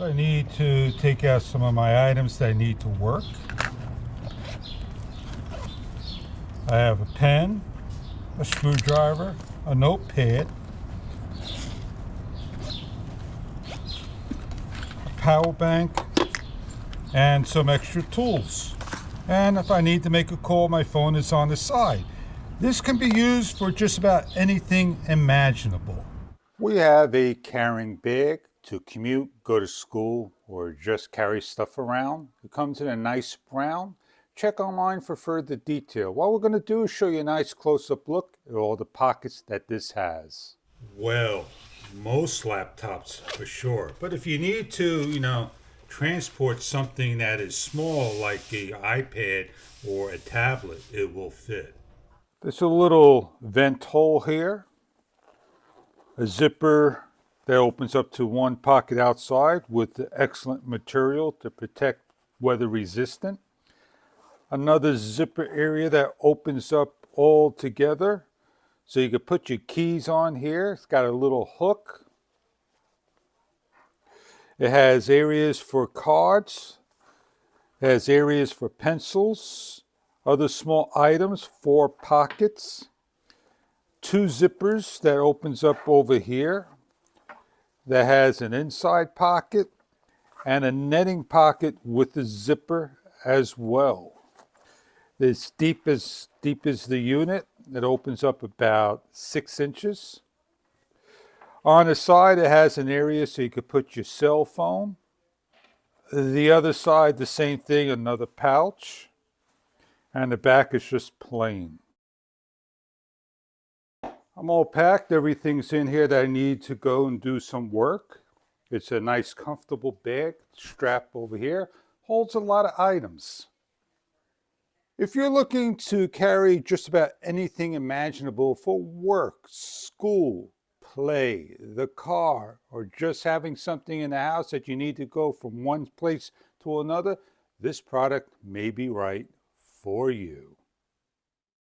I need to take out some of my items that need to work. I have a pen, a screwdriver, a notepad, a power bank, and some extra tools. And if I need to make a call, my phone is on the side. This can be used for just about anything imaginable. We have a carrying bag to commute, go to school, or just carry stuff around. It comes in a nice brown. Check online for further detail. What we're going to do is show you a nice close-up look at all the pockets that this has. Well, most laptops for sure. But if you need to, transport something that is small like an iPad or a tablet, it will fit. There's a little vent hole here, a zipper that opens up to one pocket outside with excellent material to protect weather resistant. Another zipper area that opens up all together so you can put your keys on here. It's got a little hook. It has areas for cards. It has areas for pencils, other small items, 4 pockets, 2 zippers that opens up over here that has an inside pocket and a netting pocket with a zipper as well. It's deep as the unit. It opens up about 6 inches. On the side, it has an area so you could put your cell phone. The other side, the same thing, another pouch. And the back is just plain. I'm all packed. Everything's in here that I need to go and do some work. It's a nice, comfortable bag. Strap over here. Holds a lot of items. If you're looking to carry just about anything imaginable for work, school, play, the car, or just having something in the house that you need to go from one place to another, this product may be right for you.